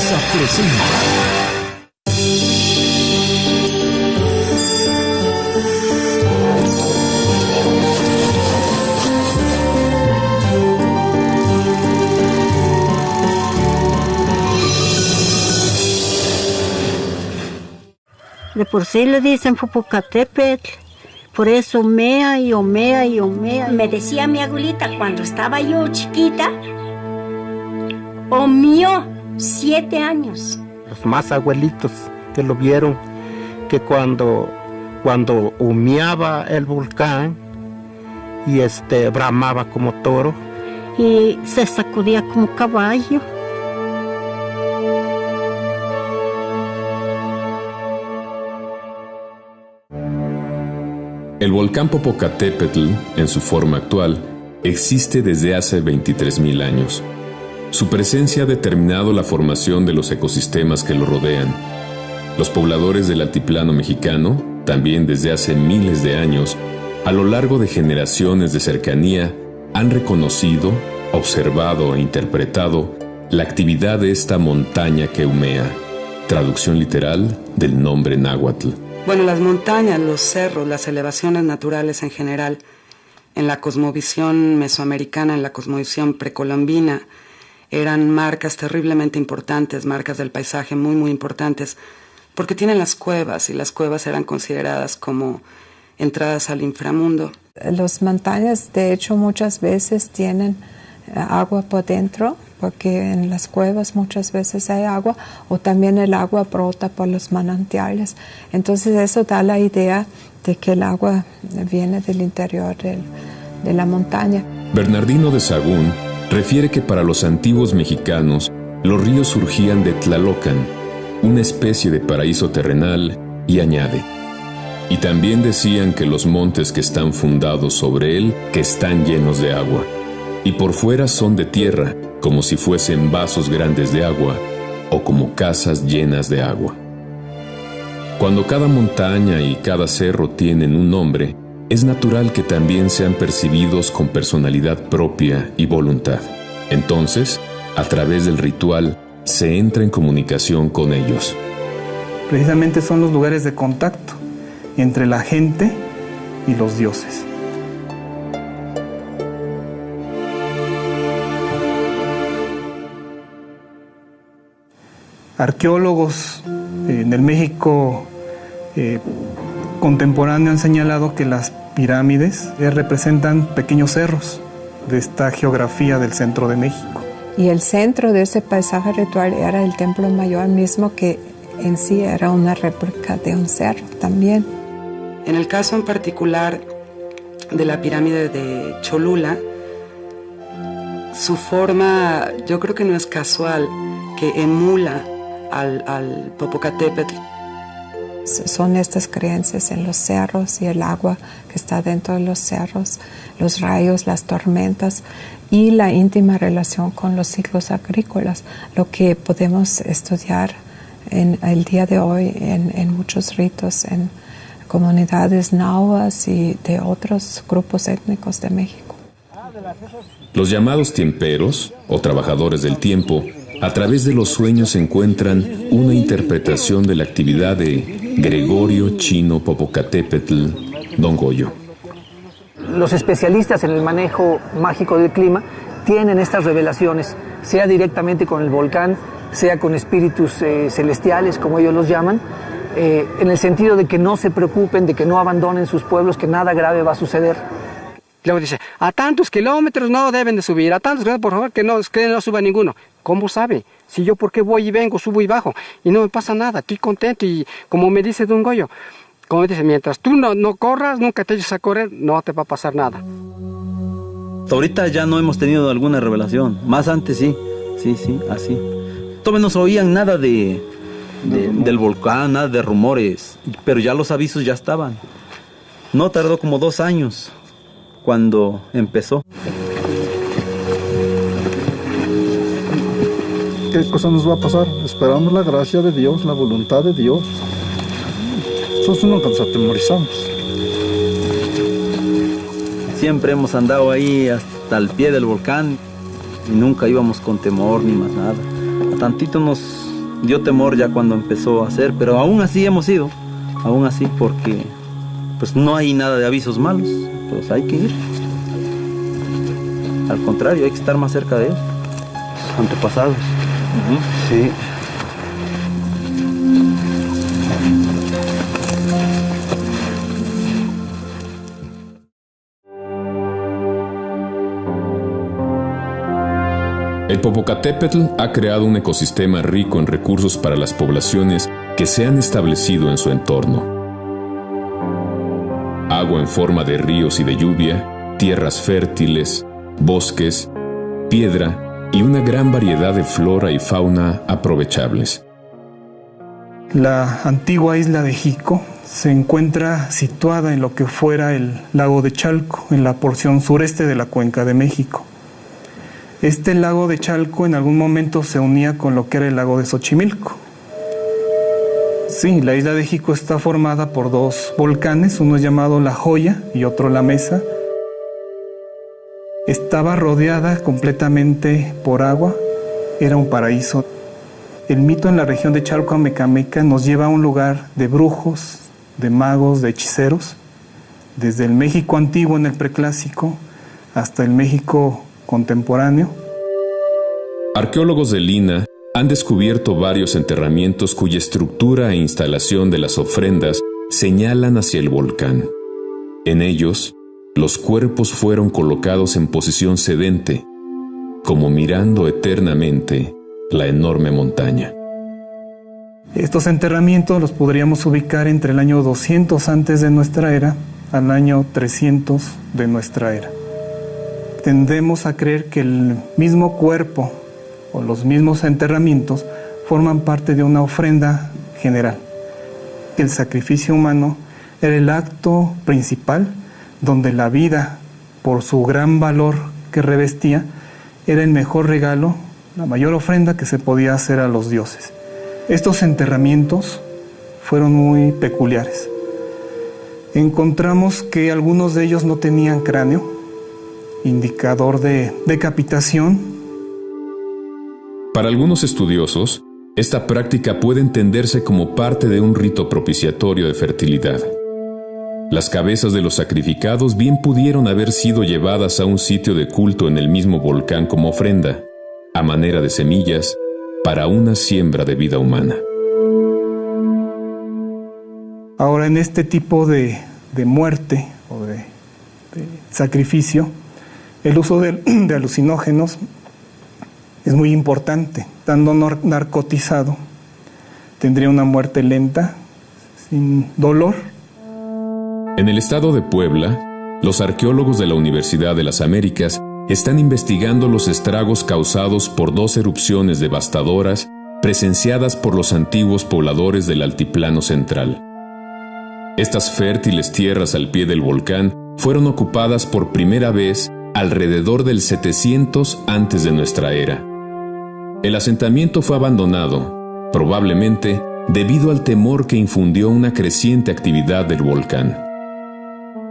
Televisa presenta. De por sí le dicen Popocatépetl, por eso omea y omea y omea. Me decía mi abuelita cuando estaba yo chiquita, omió 7 años. Los más abuelitos que lo vieron, que cuando humeaba el volcán y bramaba como toro. Y se sacudía como caballo. El volcán Popocatépetl, en su forma actual, existe desde hace 23,000 años. Su presencia ha determinado la formación de los ecosistemas que lo rodean. Los pobladores del altiplano mexicano, también desde hace miles de años, a lo largo de generaciones de cercanía, han reconocido, observado e interpretado la actividad de esta montaña que humea, traducción literal del nombre náhuatl. Bueno, las montañas, los cerros, las elevaciones naturales en general, en la cosmovisión mesoamericana, en la cosmovisión precolombina, eran marcas terriblemente importantes, marcas del paisaje muy, muy importantes, porque tienen las cuevas, y las cuevas eran consideradas como entradas al inframundo. Las montañas, de hecho, muchas veces tienen agua por dentro, porque en las cuevas muchas veces hay agua, o también el agua brota por los manantiales. Entonces eso da la idea de que el agua viene del interior de la montaña. Bernardino de Sahagún refiere que para los antiguos mexicanos, los ríos surgían de Tlalocan, una especie de paraíso terrenal, y añade: y también decían que los montes que están fundados sobre él, que están llenos de agua, y por fuera son de tierra, como si fuesen vasos grandes de agua, o como casas llenas de agua. Cuando cada montaña y cada cerro tienen un nombre, es natural que también sean percibidos con personalidad propia y voluntad. Entonces, a través del ritual, se entra en comunicación con ellos. Precisamente son los lugares de contacto entre la gente y los dioses. Arqueólogos en el México contemporáneo han señalado que las pirámides representan pequeños cerros de esta geografía del centro de México. Y el centro de ese paisaje ritual era el Templo Mayor mismo, que en sí era una réplica de un cerro también. En el caso en particular de la pirámide de Cholula, su forma yo creo que no es casual, que emula al Popocatépetl. Son estas creencias en los cerros y el agua que está dentro de los cerros, los rayos, las tormentas y la íntima relación con los ciclos agrícolas, lo que podemos estudiar en el día de hoy en muchos ritos, en comunidades nahuas y de otros grupos étnicos de México. Los llamados tiemperos, o trabajadores del tiempo, a través de los sueños encuentran una interpretación de la actividad de Gregorio Chino Popocatépetl, Don Goyo. Los especialistas en el manejo mágico del clima tienen estas revelaciones, sea directamente con el volcán, sea con espíritus celestiales, como ellos los llaman, en el sentido de que no se preocupen, de que no abandonen sus pueblos, que nada grave va a suceder. Luego dice, a tantos kilómetros no deben de subir, a tantos kilómetros, por favor, que no suba ninguno. ¿Cómo sabe? Si yo, ¿por qué voy y vengo, subo y bajo? Y no me pasa nada, estoy contento. Y como me dice Don Goyo, como me dice, mientras tú no corras, nunca te eches a correr, no te va a pasar nada. Ahorita ya no hemos tenido alguna revelación, más antes sí, así. Todavía no se oían nada del volcán, nada de rumores, pero ya los avisos ya estaban. No tardó como 2 años cuando empezó. ¿Qué cosa nos va a pasar? Esperamos la gracia de Dios, la voluntad de Dios. Nosotros nunca nos atemorizamos. Siempre hemos andado ahí hasta el pie del volcán y nunca íbamos con temor ni más nada. A tantito nos dio temor ya cuando empezó a hacer, pero aún así hemos ido, aún así, porque pues no hay nada de avisos malos, pues hay que ir. Al contrario, hay que estar más cerca de ellos, antepasados. Sí. El Popocatépetl ha creado un ecosistema rico en recursos para las poblaciones que se han establecido en su entorno. Agua en forma de ríos y de lluvia, tierras fértiles, bosques, piedra y una gran variedad de flora y fauna aprovechables. La antigua isla de Jico se encuentra situada en lo que fuera el lago de Chalco, en la porción sureste de la Cuenca de México. Este lago de Chalco en algún momento se unía con lo que era el lago de Xochimilco. Sí, la isla de Jico está formada por dos volcanes, uno es llamado La Joya y otro La Mesa. Estaba rodeada completamente por agua, era un paraíso. El mito en la región de Chalco-Amecameca nos lleva a un lugar de brujos, de magos, de hechiceros, desde el México antiguo en el preclásico hasta el México contemporáneo. Arqueólogos de Lina han descubierto varios enterramientos cuya estructura e instalación de las ofrendas señalan hacia el volcán. En ellos, los cuerpos fueron colocados en posición sedente, como mirando eternamente la enorme montaña. Estos enterramientos los podríamos ubicar entre el año 200 antes de nuestra era al año 300 de nuestra era. Tendemos a creer que el mismo cuerpo o los mismos enterramientos forman parte de una ofrenda general. El sacrificio humano era el acto principal donde la vida, por su gran valor que revestía, era el mejor regalo, la mayor ofrenda que se podía hacer a los dioses. Estos enterramientos fueron muy peculiares. Encontramos que algunos de ellos no tenían cráneo, indicador de decapitación. Para algunos estudiosos, esta práctica puede entenderse como parte de un rito propiciatorio de fertilidad. Las cabezas de los sacrificados bien pudieron haber sido llevadas a un sitio de culto en el mismo volcán como ofrenda, a manera de semillas, para una siembra de vida humana. Ahora, en este tipo de muerte o de sacrificio, el uso de alucinógenos es muy importante. Estando narcotizado, tendría una muerte lenta, sin dolor. En el estado de Puebla, los arqueólogos de la Universidad de las Américas están investigando los estragos causados por dos erupciones devastadoras presenciadas por los antiguos pobladores del Altiplano Central. Estas fértiles tierras al pie del volcán fueron ocupadas por primera vez alrededor del 700 antes de nuestra era. El asentamiento fue abandonado, probablemente debido al temor que infundió una creciente actividad del volcán.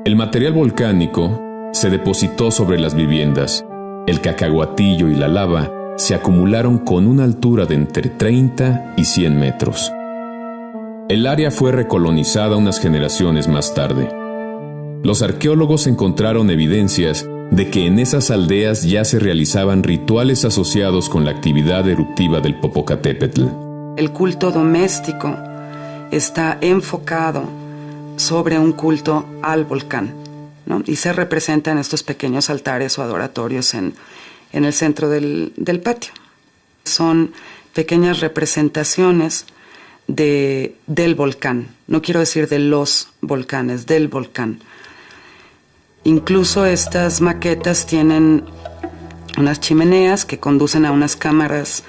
El material volcánico se depositó sobre las viviendas. El cacahuatillo y la lava se acumularon con una altura de entre 30 y 100 metros. El área fue recolonizada unas generaciones más tarde. Los arqueólogos encontraron evidencias de que en esas aldeas ya se realizaban rituales asociados con la actividad eruptiva del Popocatépetl. El culto doméstico está enfocado sobre un culto al volcán, ¿no? Y se representan estos pequeños altares o adoratorios en el centro del patio. Son pequeñas representaciones del volcán. No quiero decir de los volcanes, del volcán. Incluso estas maquetas tienen unas chimeneas que conducen a unas cámaras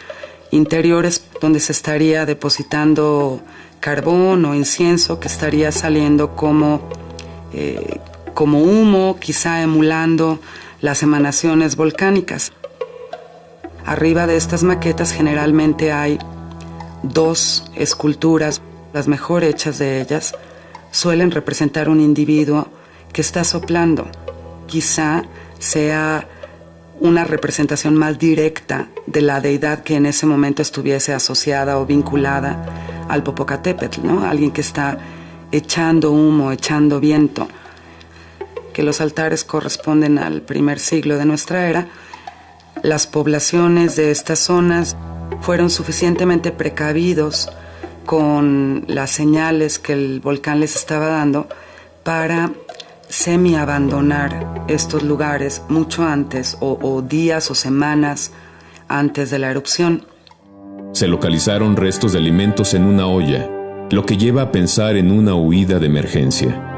interiores donde se estaría depositando carbón o incienso que estaría saliendo como humo, quizá emulando las emanaciones volcánicas. Arriba de estas maquetas generalmente hay dos esculturas, las mejor hechas de ellas suelen representar un individuo que está soplando. Quizá sea una representación más directa de la deidad que en ese momento estuviese asociada o vinculada al Popocatépetl, ¿no? Alguien que está echando humo, echando viento. Que los altares corresponden al primer siglo de nuestra era. Las poblaciones de estas zonas fueron suficientemente precavidos con las señales que el volcán les estaba dando para semi-abandonar estos lugares mucho antes o días o semanas antes de la erupción. Se localizaron restos de alimentos en una olla, lo que lleva a pensar en una huida de emergencia.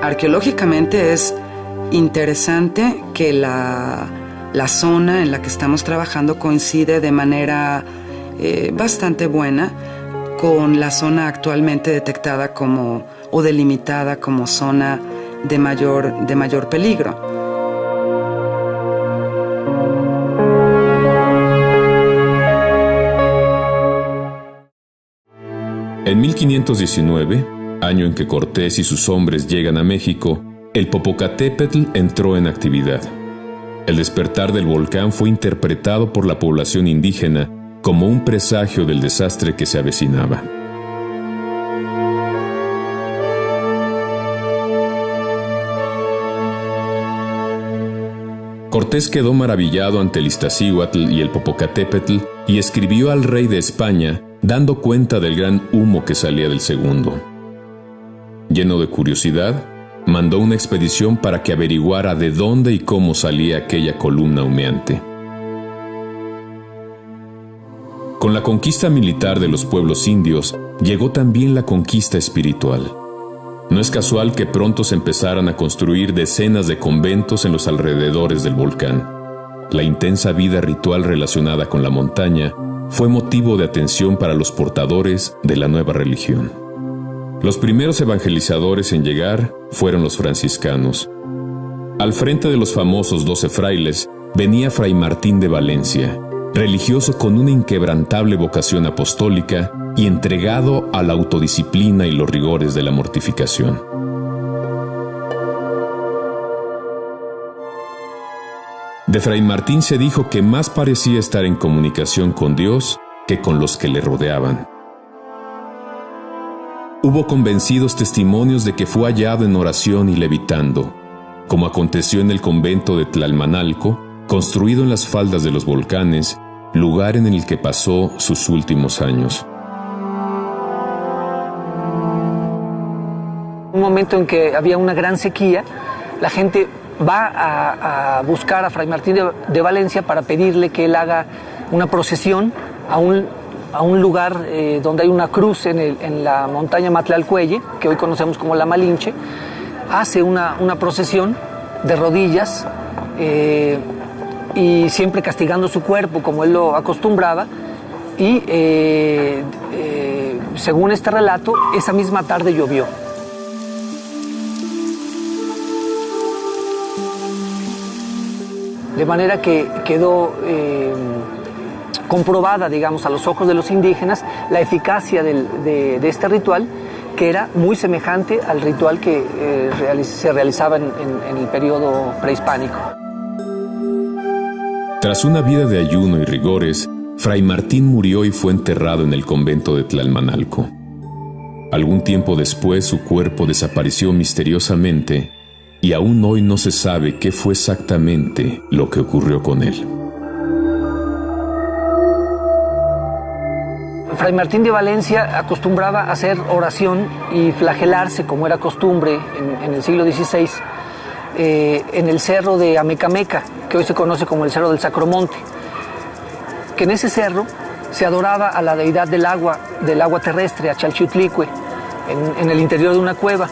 Arqueológicamente es interesante que la zona en la que estamos trabajando coincide de manera bastante buena con la zona actualmente detectada como o delimitada como zona de mayor peligro. En 1519, año en que Cortés y sus hombres llegan a México, el Popocatépetl entró en actividad. El despertar del volcán fue interpretado por la población indígena como un presagio del desastre que se avecinaba. Cortés quedó maravillado ante el Iztaccíhuatl y el Popocatépetl y escribió al rey de España dando cuenta del gran humo que salía del segundo. Lleno de curiosidad, mandó una expedición para que averiguara de dónde y cómo salía aquella columna humeante. Con la conquista militar de los pueblos indios, llegó también la conquista espiritual. No es casual que pronto se empezaran a construir decenas de conventos en los alrededores del volcán. La intensa vida ritual relacionada con la montaña fue motivo de atención para los portadores de la nueva religión. Los primeros evangelizadores en llegar fueron los franciscanos. Al frente de los famosos 12 frailes venía Fray Martín de Valencia, religioso con una inquebrantable vocación apostólica y entregado a la autodisciplina y los rigores de la mortificación. De Fray Martín se dijo que más parecía estar en comunicación con Dios que con los que le rodeaban. Hubo convencidos testimonios de que fue hallado en oración y levitando, como aconteció en el convento de Tlalmanalco, construido en las faldas de los volcanes, lugar en el que pasó sus últimos años. Un momento en que había una gran sequía, la gente va a buscar a Fray Martín de Valencia para pedirle que él haga una procesión a un lugar donde hay una cruz en la montaña Matlalcueye, que hoy conocemos como la Malinche. Hace una procesión de rodillas y siempre castigando su cuerpo como él lo acostumbraba, y según este relato, esa misma tarde llovió. De manera que quedó comprobada, digamos, a los ojos de los indígenas la eficacia de este ritual, que era muy semejante al ritual que se realizaba en el periodo prehispánico. Tras una vida de ayuno y rigores, Fray Martín murió y fue enterrado en el convento de Tlalmanalco. Algún tiempo después su cuerpo desapareció misteriosamente y aún hoy no se sabe qué fue exactamente lo que ocurrió con él. Fray Martín de Valencia acostumbraba a hacer oración y flagelarse, como era costumbre en el siglo XVI, en el cerro de Amecameca, que hoy se conoce como el Cerro del Sacromonte, que en ese cerro se adoraba a la deidad del agua terrestre, a Chalchiutlicue, en el interior de una cueva.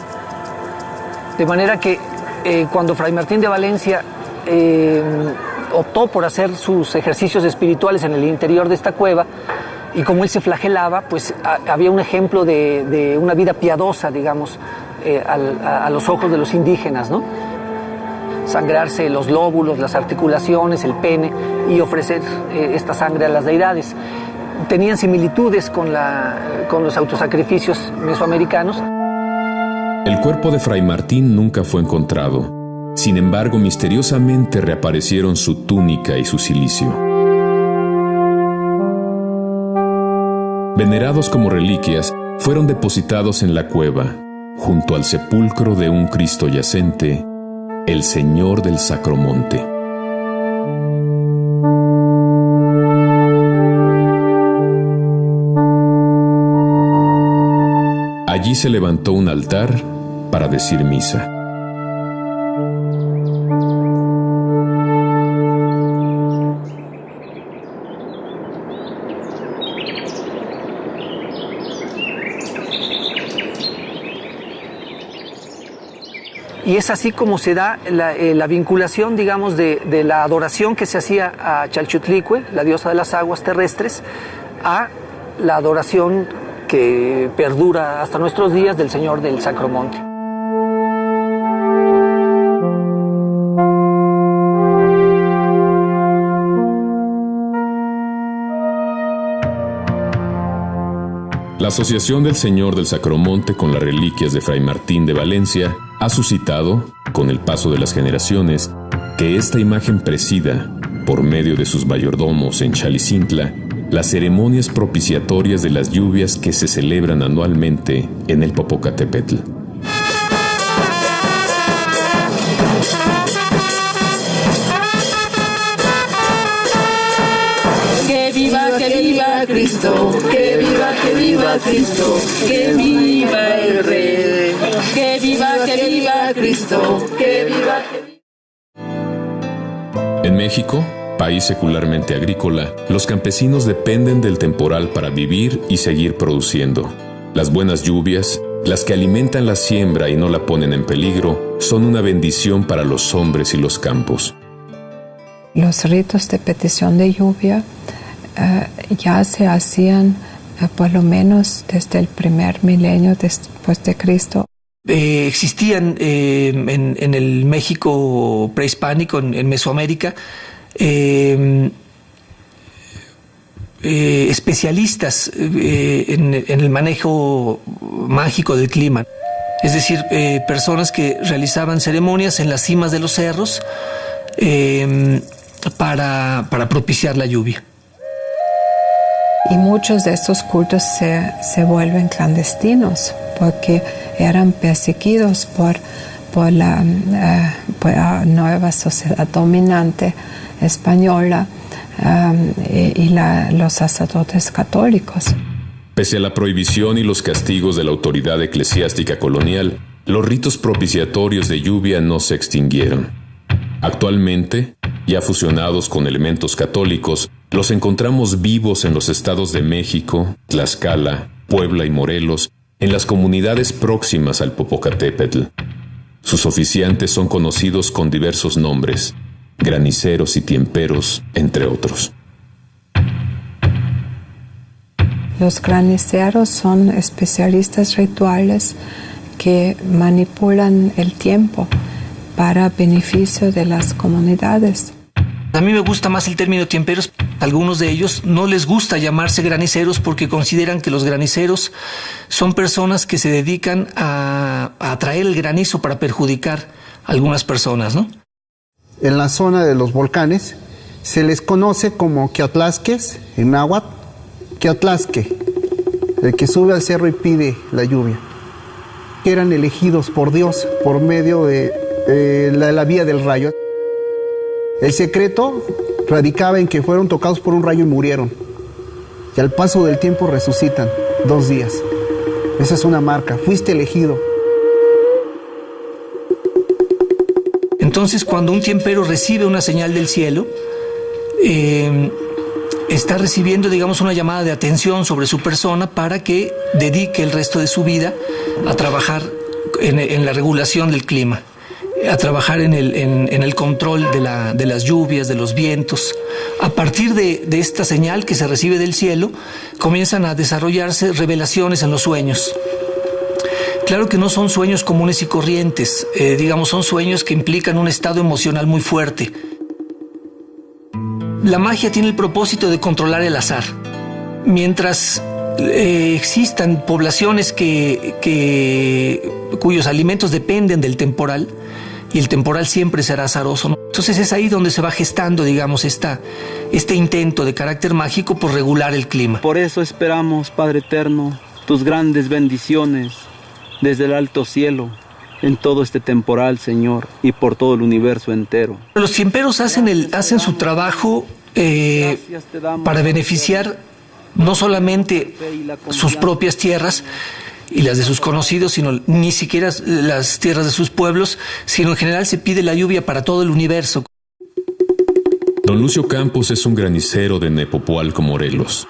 De manera que cuando Fray Martín de Valencia optó por hacer sus ejercicios espirituales en el interior de esta cueva, y como él se flagelaba, pues había un ejemplo de una vida piadosa, digamos, a los ojos de los indígenas, ¿no? Sangrarse los lóbulos, las articulaciones, el pene, y ofrecer esta sangre a las deidades. Tenían similitudes con los autosacrificios mesoamericanos. El cuerpo de Fray Martín nunca fue encontrado. Sin embargo, misteriosamente reaparecieron su túnica y su cilicio. Venerados como reliquias, fueron depositados en la cueva, junto al sepulcro de un Cristo yacente, el Señor del Sacromonte. Allí se levantó un altar para decir misa. Y es así como se da la vinculación, digamos, de la adoración que se hacía a Chalchutlicue, la diosa de las aguas terrestres, a la adoración que perdura hasta nuestros días del Señor del Sacromonte. La asociación del Señor del Sacromonte con las reliquias de Fray Martín de Valencia ha suscitado, con el paso de las generaciones, que esta imagen presida, por medio de sus mayordomos en Chalicintla, las ceremonias propiciatorias de las lluvias que se celebran anualmente en el Popocatépetl. Que viva Cristo, que viva Cristo, que viva el Rey, que viva Cristo, que viva. En México, país secularmente agrícola, los campesinos dependen del temporal para vivir y seguir produciendo. Las buenas lluvias, las que alimentan la siembra y no la ponen en peligro, son una bendición para los hombres y los campos. Los ritos de petición de lluvia ya se hacían por lo menos desde el primer milenio después de Cristo. Existían en el México prehispánico, en Mesoamérica, especialistas en el manejo mágico del clima. Es decir, personas que realizaban ceremonias en las cimas de los cerros para propiciar la lluvia. Y muchos de estos cultos se vuelven clandestinos porque eran perseguidos por la nueva sociedad dominante española y los sacerdotes católicos. Pese a la prohibición y los castigos de la autoridad eclesiástica colonial, los ritos propiciatorios de lluvia no se extinguieron. Actualmente, ya fusionados con elementos católicos, los encontramos vivos en los estados de México, Tlaxcala, Puebla y Morelos, en las comunidades próximas al Popocatépetl. Sus oficiantes son conocidos con diversos nombres, graniceros y tiemperos, entre otros. Los graniceros son especialistas rituales que manipulan el tiempo para beneficio de las comunidades. A mí me gusta más el término tiemperos. Algunos de ellos no les gusta llamarse graniceros porque consideran que los graniceros son personas que se dedican a traer el granizo para perjudicar a algunas personas, ¿no? En la zona de los volcanes se les conoce como quiatlasques, en náhuatl, quiatlasque, el que sube al cerro y pide la lluvia. Eran elegidos por Dios por medio de la vía del rayo. El secreto radicaba en que fueron tocados por un rayo y murieron. Y al paso del tiempo resucitan 2 días. Esa es una marca. Fuiste elegido. Entonces, cuando un tiempero recibe una señal del cielo, está recibiendo, digamos, una llamada de atención sobre su persona para que dedique el resto de su vida a trabajar en la regulación del clima, a trabajar en el control de las lluvias, de los vientos. A partir de esta señal que se recibe del cielo, comienzan a desarrollarse revelaciones en los sueños. Claro que no son sueños comunes y corrientes, digamos, son sueños que implican un estado emocional muy fuerte. La magia tiene el propósito de controlar el azar. Mientras existan poblaciones cuyos alimentos dependen del temporal, y el temporal siempre será azaroso, ¿no? Entonces es ahí donde se va gestando, digamos, este intento de carácter mágico por regular el clima. Por eso esperamos, Padre Eterno, tus grandes bendiciones desde el alto cielo en todo este temporal, Señor, y por todo el universo entero. Los tiemperos hacen su trabajo para beneficiar no solamente sus propias tierras y las de sus conocidos, sino ni siquiera las tierras de sus pueblos, sino en general se pide la lluvia para todo el universo. Don Lucio Campos es un granicero de Nepopualco, Morelos.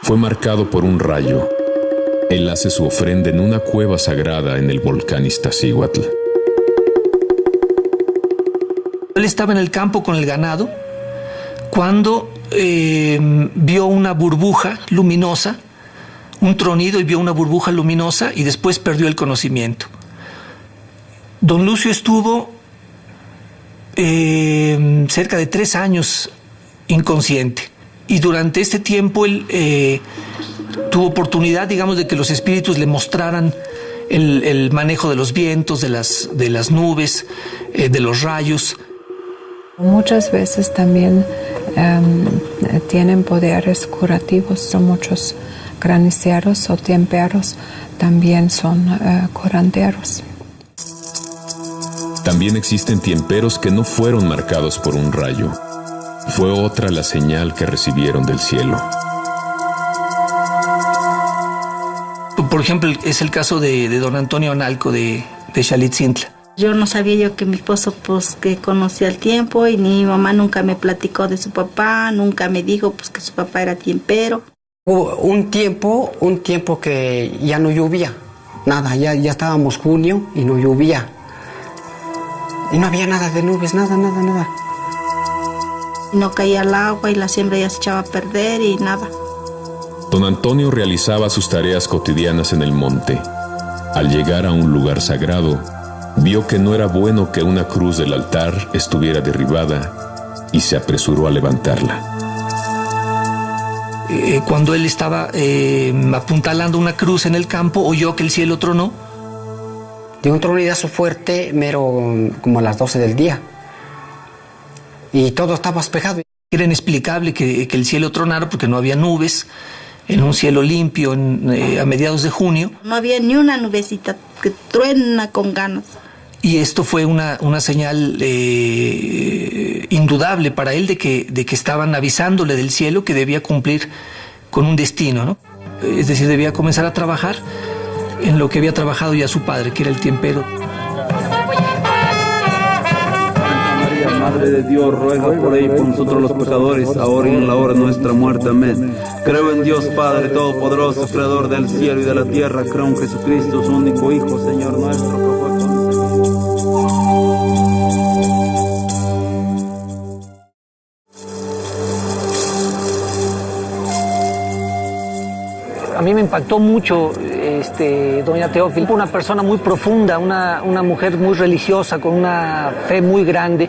Fue marcado por un rayo. Él hace su ofrenda en una cueva sagrada en el volcán Iztaccíhuatl. Él estaba en el campo con el ganado cuando vio una burbuja luminosa, un tronido, y vio una burbuja luminosa, y después perdió el conocimiento. Don Lucio estuvo cerca de 3 años inconsciente, y durante este tiempo él tuvo oportunidad, digamos, de que los espíritus le mostraran el manejo de los vientos, de las nubes, de los rayos. Muchas veces también tienen poderes curativos. Son muchos graniceros o tiemperos, también son curanderos. También existen tiemperos que no fueron marcados por un rayo. Fue otra la señal que recibieron del cielo. Por ejemplo, es el caso de don Antonio Analco de Xalitzintla. Yo no sabía yo que mi esposo pues que conocía el tiempo, y ni mi mamá nunca me platicó de su papá, nunca me dijo pues que su papá era tiempero. Hubo un tiempo que ya no llovía, nada, ya estábamos junio y no llovía. Y no había nada de nubes, nada. No caía el agua y la siembra ya se echaba a perder y nada. Don Antonio realizaba sus tareas cotidianas en el monte. Al llegar a un lugar sagrado, vio que no era bueno que una cruz del altar estuviera derribada y se apresuró a levantarla. Cuando él estaba apuntalando una cruz en el campo, oyó que el cielo tronó. Dio un tronidazo fuerte, mero como a las 12 del día. Y todo estaba despejado. Era inexplicable que el cielo tronara porque no había nubes, en un cielo limpio a mediados de junio. No había ni una nubecita que truena con ganas. Y esto fue una señal indudable para él de que estaban avisándole del cielo que debía cumplir con un destino, ¿no? Es decir, debía comenzar a trabajar en lo que había trabajado ya su padre, que era el tiempero. María, Madre de Dios, ruega por ahí por nosotros los pecadores, ahora y en la hora de nuestra muerte. Amén. Creo en Dios Padre Todopoderoso, Creador del cielo y de la tierra. Creo en Jesucristo, su único Hijo, Señor nuestro, que fue A mí me impactó mucho doña Teófila, una persona muy profunda, una mujer muy religiosa, con una fe muy grande,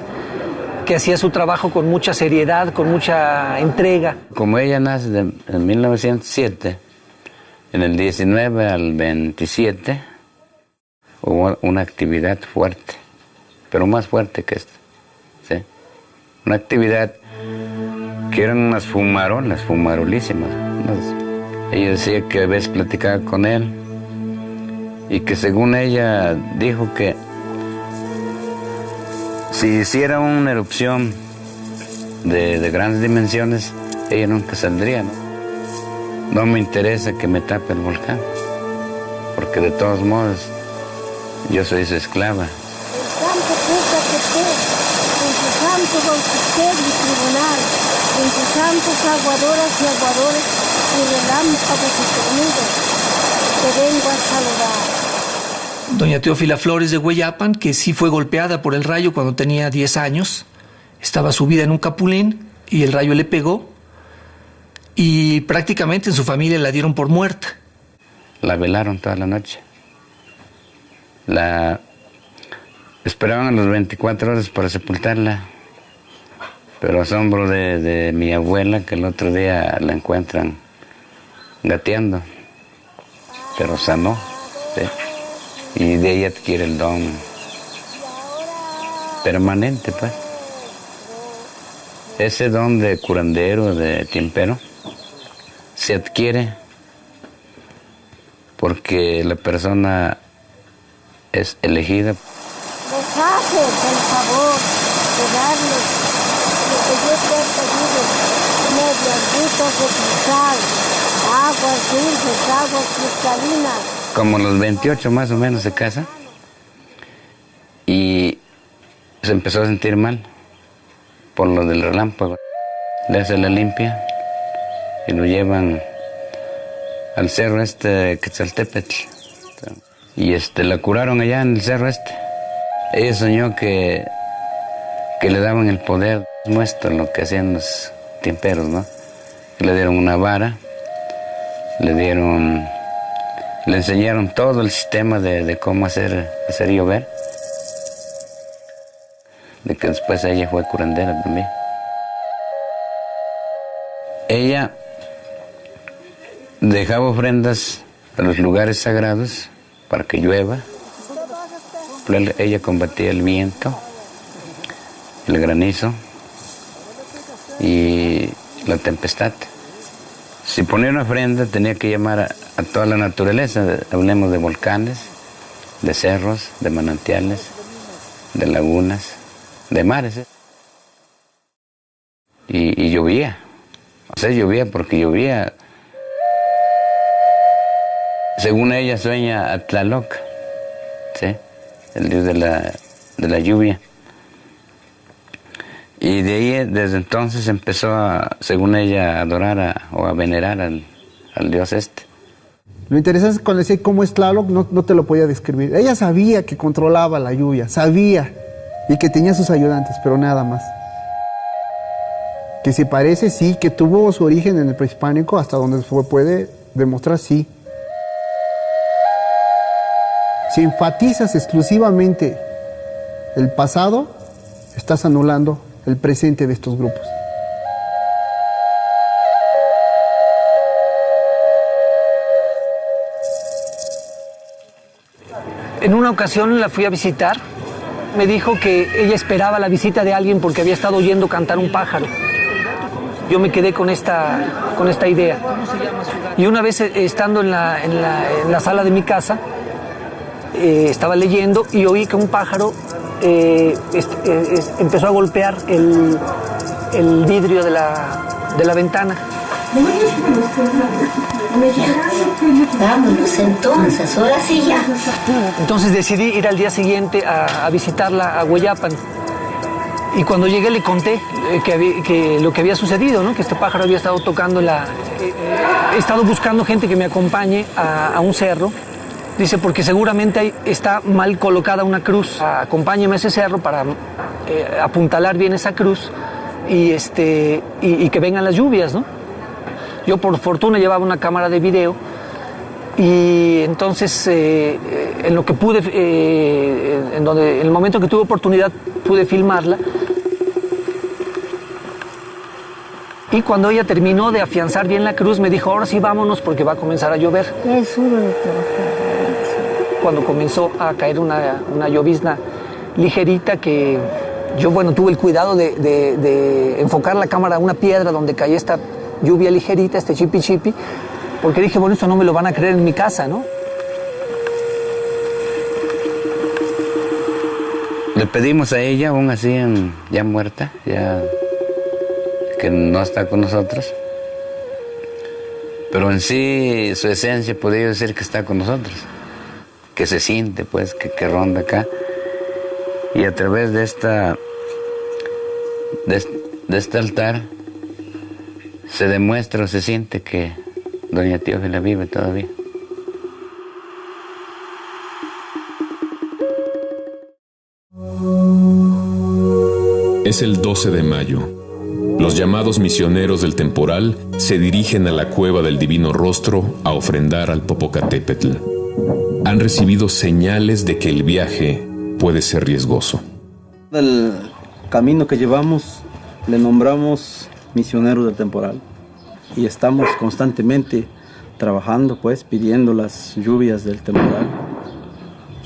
que hacía su trabajo con mucha seriedad, con mucha entrega. Como ella nace en 1907, en el 19 al 27 hubo una actividad fuerte, pero más fuerte que esta, ¿sí? Una actividad que eran unas fumarolas, fumarolísimas. Ella decía que a veces platicaba con él y que según ella dijo que si hiciera una erupción de grandes dimensiones, ella nunca saldría, ¿no? No me interesa que me tape el volcán, porque de todos modos yo soy su esclava. En su santo bautisterio y tribunal, en sus santos aguadoras y aguadores y relámpagos y tornidos, te vengo a saludar. Doña Teófila Flores de Hueyapan, que sí fue golpeada por el rayo cuando tenía 10 años, estaba subida en un capulín y el rayo le pegó y prácticamente en su familia la dieron por muerta. La velaron toda la noche. La esperaban a las 24 horas para sepultarla, pero asombro de mi abuela, que el otro día la encuentran gateando pero sanó, ¿sí? Y de ahí adquiere el don permanente, pues. Ese don de curandero, de tiempero, se adquiere porque la persona es elegida. Les hace el favor de darles lo que yo te he pedido, medias gotas de cristal, aguas dulces, aguas cristalinas. Como a los 28 más o menos se casa y se empezó a sentir mal por lo del relámpago. Le hace la limpia y lo llevan al cerro Quetzaltépetl. Y la curaron allá en el cerro Ella soñó que le daban el poder nuestro, lo que hacían los tiemperos, ¿no? Le dieron una vara, le enseñaron todo el sistema de cómo hacer llover. De que después ella fue curandera también. Ella dejaba ofrendas a los lugares sagrados para que llueva. Ella combatía el viento, el granizo y la tempestad. Si ponía una ofrenda tenía que llamar a toda la naturaleza, hablemos de volcanes, de cerros, de manantiales, de lagunas, de mares. Y llovía. O sea, llovía porque llovía. Según ella sueña a Tlaloc, ¿sí? El dios de la lluvia. Y de ahí, desde entonces, empezó, según ella, a adorar o a venerar al dios Lo interesante es cuando decía cómo es Tlaloc, no te lo podía describir. Ella sabía que controlaba la lluvia, sabía, y que tenía sus ayudantes, pero nada más. Que se parece, sí, que tuvo su origen en el prehispánico, hasta donde se puede demostrar, sí. Si enfatizas exclusivamente el pasado, estás anulando el presente de estos grupos. En una ocasión la fui a visitar. Me dijo que ella esperaba la visita de alguien porque había estado oyendo cantar un pájaro. Yo me quedé con esta idea. Y una vez estando en la sala de mi casa, estaba leyendo y oí que un pájaro empezó a golpear el vidrio de la ventana. Vámonos entonces, ahora sí ya. Entonces decidí ir al día siguiente a visitarla a Hueyapan. Y cuando llegué le conté que lo que había sucedido, ¿no? Que este pájaro había estado tocando he estado buscando gente que me acompañe a un cerro. Dice, porque seguramente ahí está mal colocada una cruz. Acompáñeme a ese cerro para apuntalar bien esa cruz y que vengan las lluvias, ¿no? Yo por fortuna llevaba una cámara de video y entonces en lo que pude, en el momento que tuve oportunidad pude filmarla. Y cuando ella terminó de afianzar bien la cruz me dijo, ahora sí vámonos porque va a comenzar a llover. Es duro de trabajar. Cuando comenzó a caer una llovizna ligerita que yo, bueno, tuve el cuidado de enfocar la cámara a una piedra donde caía esta lluvia ligerita, este chipi chipi, porque dije, bueno, esto no me lo van a creer en mi casa, ¿no? Le pedimos a ella, aún así ya muerta, ya que no está con nosotros, pero en sí su esencia podría decir que está con nosotros, que se siente, pues, que ronda acá, y a través de este altar se demuestra o se siente que doña Teófila vive todavía. Es el 12 de mayo. Los llamados misioneros del temporal se dirigen a la cueva del Divino Rostro a ofrendar al Popocatépetl. Han recibido señales de que el viaje puede ser riesgoso. El camino que llevamos le nombramos misioneros del temporal y estamos constantemente trabajando, pues, pidiendo las lluvias del temporal.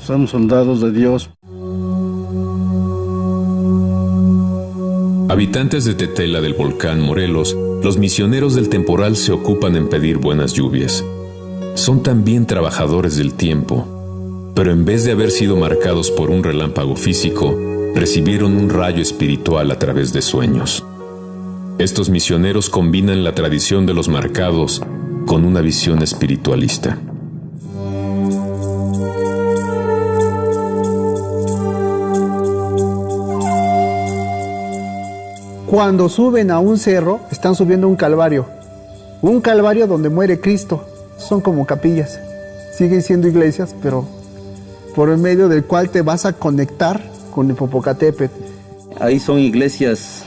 Somos soldados de Dios. Habitantes de Tetela del volcán Morelos, los misioneros del temporal se ocupan en pedir buenas lluvias. Son también trabajadores del tiempo, pero en vez de haber sido marcados por un relámpago físico, recibieron un rayo espiritual a través de sueños. Estos misioneros combinan la tradición de los marcados con una visión espiritualista. Cuando suben a un cerro, están subiendo un calvario donde muere Cristo. Son como capillas, siguen siendo iglesias, pero por el medio del cual te vas a conectar con el Popocatépetl. Ahí son iglesias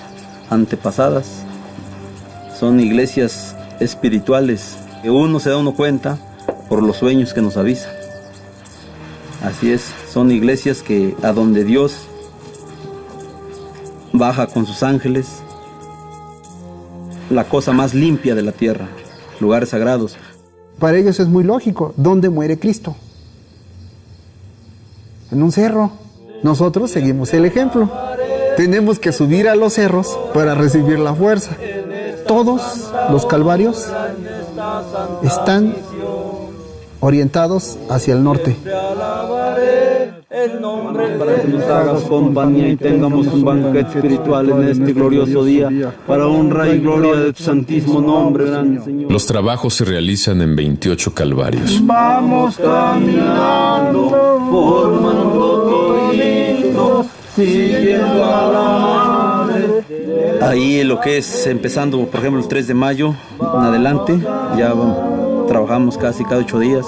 antepasadas, son iglesias espirituales, que uno se da cuenta por los sueños que nos avisan. Así es, son iglesias que a donde Dios baja con sus ángeles, la cosa más limpia de la tierra, lugares sagrados. Para ellos es muy lógico, ¿dónde muere Cristo? En un cerro. Nosotros seguimos el ejemplo. Tenemos que subir a los cerros para recibir la fuerza. Todos los calvarios están orientados hacia el norte. Para que nos hagas compañía y tengamos un banquete espiritual en este glorioso día, para honra y gloria de tu santísimo nombre, grande Señor. Los trabajos se realizan en 28 calvarios. Vamos caminando, formando toditos, siguiendo a la madre. Ahí lo que es empezando, por ejemplo, el 3 de mayo en adelante, ya trabajamos casi cada 8 días.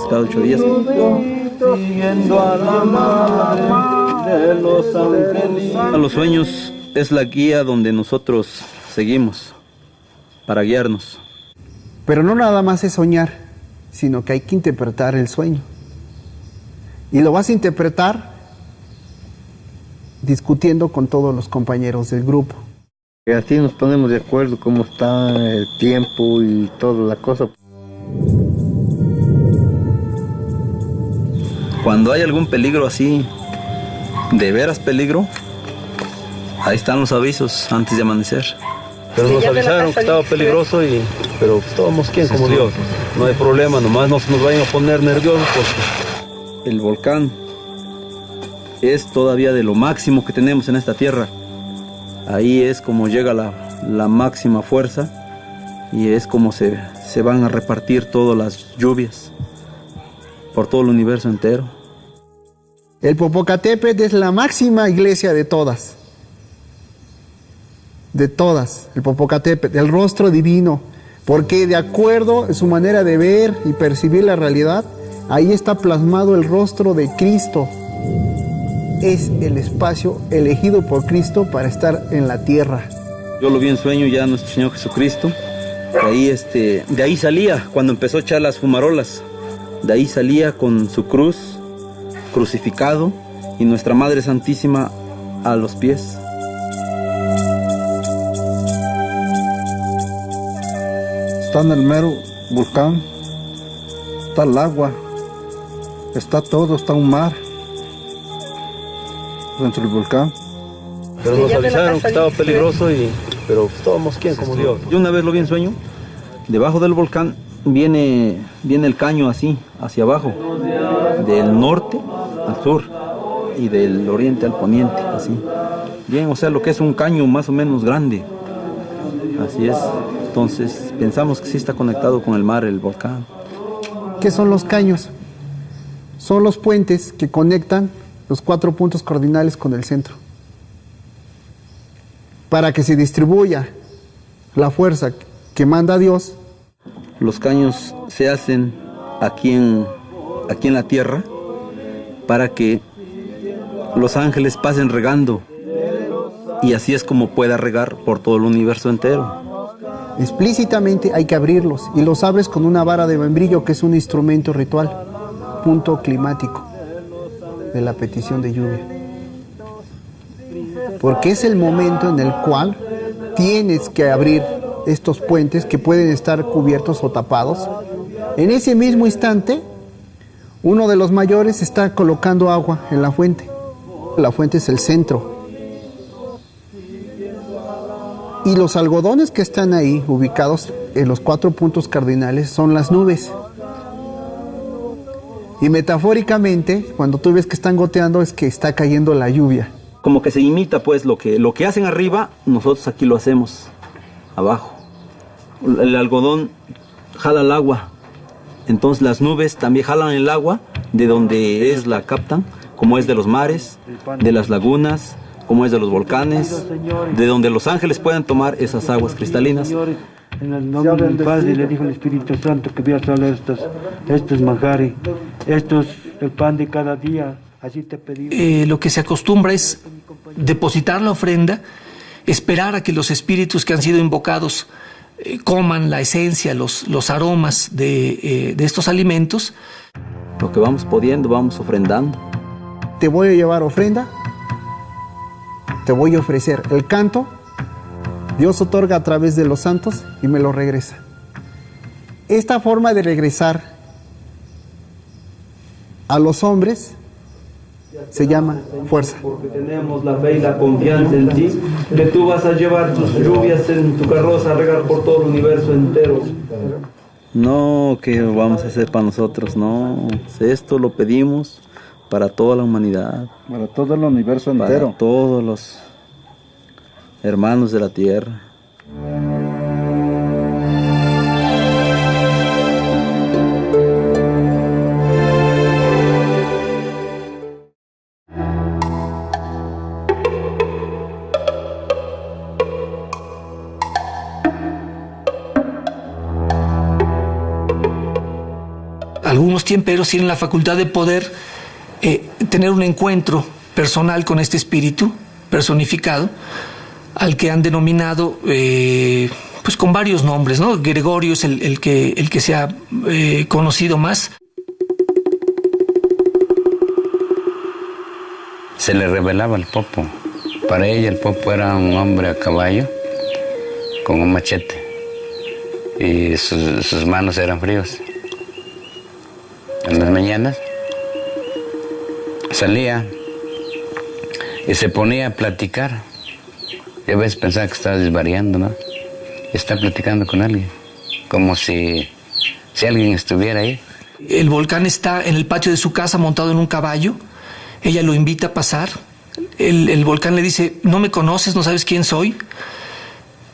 Siguiendo a la madre de los angelitos. Los sueños es la guía donde nosotros seguimos para guiarnos. Pero no nada más es soñar, sino que hay que interpretar el sueño. Y lo vas a interpretar discutiendo con todos los compañeros del grupo. Y así nos ponemos de acuerdo cómo está el tiempo y toda la cosa. Cuando hay algún peligro así, de veras peligro, ahí están los avisos antes de amanecer. Pero nos avisaron que estaba peligroso, pero todos quién como Dios. No hay problema, nomás no se nos vayan a poner nerviosos porque el volcán es todavía de lo máximo que tenemos en esta tierra. Ahí es como llega la máxima fuerza y es como se van a repartir todas las lluvias por todo el universo entero. El Popocatépetl es la máxima iglesia de todas. De todas, el Popocatépetl, el rostro divino. Porque de acuerdo a su manera de ver y percibir la realidad, ahí está plasmado el rostro de Cristo. Es el espacio elegido por Cristo para estar en la tierra. Yo lo vi en sueño ya nuestro Señor Jesucristo. De ahí salía cuando empezó a echar las fumarolas. De ahí salía con su cruz, crucificado, y nuestra Madre Santísima a los pies. Está en el mero volcán, está el agua, está todo, está un mar dentro del volcán. Pero nos avisaron que estaba peligroso, pero todos quién como Dios. Yo una vez lo vi en sueño, debajo del volcán viene el caño así, hacia abajo, del norte al sur y del oriente al poniente, así. Bien, o sea, lo que es un caño más o menos grande. Así es. Entonces, pensamos que sí está conectado con el mar, el volcán. ¿Qué son los caños? Son los puentes que conectan los 4 puntos cardinales con el centro. Para que se distribuya la fuerza que manda Dios. Los caños se hacen aquí en la tierra para que los ángeles pasen regando. Y así es como pueda regar por todo el universo entero. Explícitamente hay que abrirlos y los abres con una vara de membrillo, que es un instrumento ritual, punto climático de la petición de lluvia. Porque es el momento en el cual tienes que abrir estos puentes que pueden estar cubiertos o tapados En ese mismo instante, uno de los mayores está colocando agua en la fuente. La fuente es el centro. Y los algodones que están ahí, ubicados en los 4 puntos cardinales, son las nubes. Y metafóricamente, cuando tú ves que están goteando, es que está cayendo la lluvia. Como que se imita pues lo que hacen arriba, nosotros aquí lo hacemos abajo. El algodón jala el agua, entonces las nubes también jalan el agua de donde es la captan, como es de los mares, de las lagunas, como es de los volcanes, de donde los ángeles pueden tomar esas aguas cristalinas. En el nombre del Padre, le dijo el Espíritu Santo que voy a traer estos manjares, estos el pan de cada día. Así te pedí. Lo que se acostumbra es depositar la ofrenda, esperar a que los espíritus que han sido invocados coman la esencia, los aromas de estos alimentos. Lo que vamos pudiendo, vamos ofrendando. Te voy a llevar ofrenda, te voy a ofrecer el canto. Dios otorga a través de los santos y me lo regresa. Esta forma de regresar a los hombres se llama fuerza. Porque tenemos la fe y la confianza en ti, que tú vas a llevar tus lluvias en tu carroza a regar por todo el universo entero. No, ¿qué vamos a hacer para nosotros? No, esto lo pedimos para toda la humanidad. Para todo el universo entero. Para todos los hermanos de la tierra. Algunos tiemperos tienen la facultad de poder tener un encuentro personal con este espíritu personificado, al que han denominado pues con varios nombres, ¿no? Gregorio es el que se ha conocido más. Se le revelaba el Popo. Para ella el Popo era un hombre a caballo con un machete y sus manos eran fríos. En las mañanas salía y se ponía a platicar. Yo a veces pensaba que estaba desvariando, ¿no? Está platicando con alguien, como si alguien estuviera ahí. El volcán está en el patio de su casa montado en un caballo. Ella lo invita a pasar. El volcán le dice, ¿no me conoces? ¿No sabes quién soy?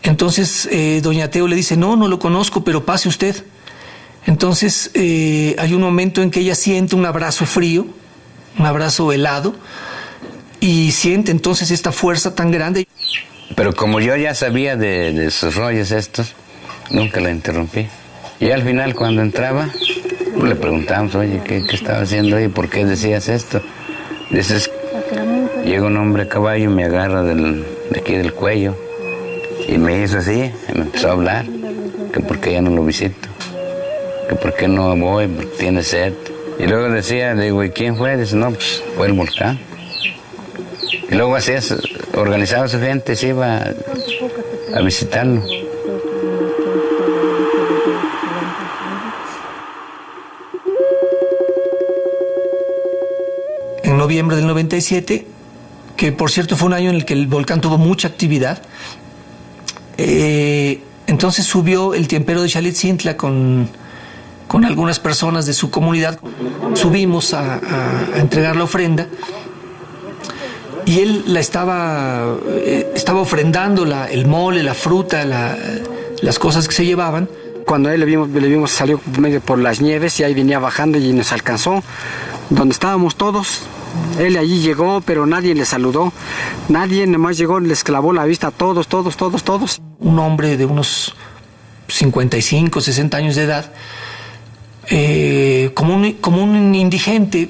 Entonces doña Teo le dice, no lo conozco, pero pase usted. Entonces hay un momento en que ella siente un abrazo frío, un abrazo helado, y siente entonces esta fuerza tan grande. Pero como yo ya sabía de sus rollos estos, nunca la interrumpí. Y al final cuando entraba, le preguntamos, oye, ¿qué estaba haciendo ahí? ¿Por qué decías esto? Dices, llega un hombre a caballo, me agarra de aquí del cuello, y me hizo así, y me empezó a hablar, que por qué ya no lo visito, que por qué no voy, porque tiene sed. Y luego decía, le digo, ¿y quién fue? Dice, no, pues fue el volcán. Y luego así organizaba su gente, se iba a visitarlo. En noviembre del 97, que por cierto fue un año en el que el volcán tuvo mucha actividad, entonces subió el tiempero de Xalitzintla con algunas personas de su comunidad. Subimos a entregar la ofrenda y él la estaba ofrendando el mole, la fruta, las cosas que se llevaban. Cuando él le vimos salió medio por las nieves y ahí venía bajando y nos alcanzó donde estábamos todos. Él allí llegó, pero nadie le saludó. Nadie, nomás llegó, les clavó la vista a todos. Un hombre de unos 55, 60 años de edad, como un indigente,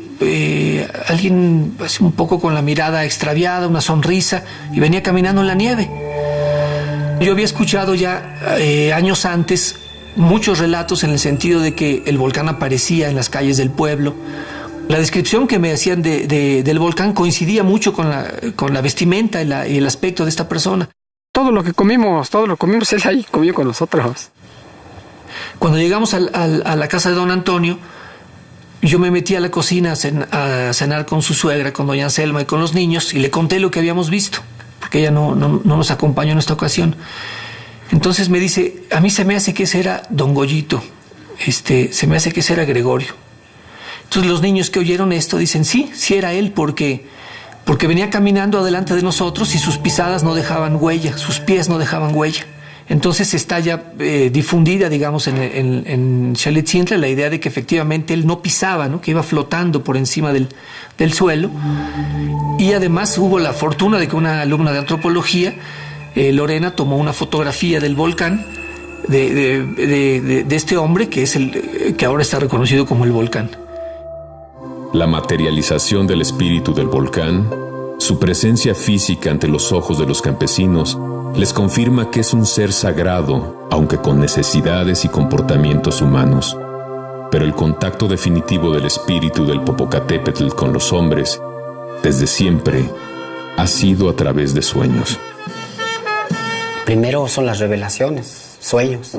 alguien así un poco con la mirada extraviada, una sonrisa, y venía caminando en la nieve. Yo había escuchado ya años antes muchos relatos en el sentido de que el volcán aparecía en las calles del pueblo. La descripción que me hacían del volcán coincidía mucho con la vestimenta y el aspecto de esta persona. Todo lo comimos, él ahí comió con nosotros. Cuando llegamos a la casa de don Antonio, yo me metí a la cocina a cenar con su suegra, con doña Selma y con los niños, y le conté lo que habíamos visto, porque ella no nos acompañó en esta ocasión. Entonces me dice, a mí se me hace que ese era don Goyito, se me hace que ese era Gregorio. Entonces los niños que oyeron esto dicen, sí era él, porque venía caminando adelante de nosotros y sus pisadas no dejaban huella, sus pies no dejaban huella. Entonces está ya difundida, digamos, en Xalitzintla la idea de que efectivamente él no pisaba, ¿no? Que iba flotando por encima del suelo. Y además hubo la fortuna de que una alumna de antropología, Lorena, tomó una fotografía del volcán de este hombre que es el que ahora está reconocido como el volcán. La materialización del espíritu del volcán, su presencia física ante los ojos de los campesinos, les confirma que es un ser sagrado, aunque con necesidades y comportamientos humanos. Pero el contacto definitivo del espíritu del Popocatépetl con los hombres, desde siempre, ha sido a través de sueños. Primero son las revelaciones, sueños.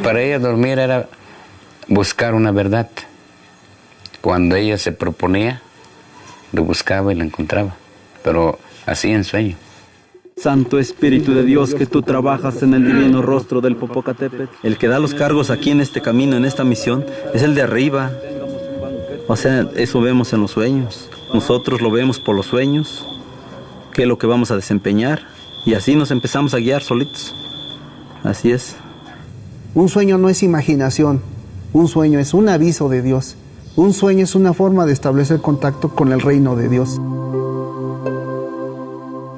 Para ella dormir era buscar una verdad. Cuando ella se proponía, lo buscaba y la encontraba, pero así en sueño. Santo Espíritu de Dios, que tú trabajas en el divino rostro del Popocatépetl. El que da los cargos aquí en este camino, en esta misión, es el de arriba. O sea, eso vemos en los sueños. Nosotros lo vemos por los sueños, qué es lo que vamos a desempeñar, y así nos empezamos a guiar solitos. Así es. Un sueño no es imaginación, un sueño es un aviso de Dios. Un sueño es una forma de establecer contacto con el reino de Dios.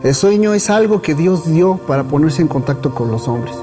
El sueño es algo que Dios dio para ponerse en contacto con los hombres.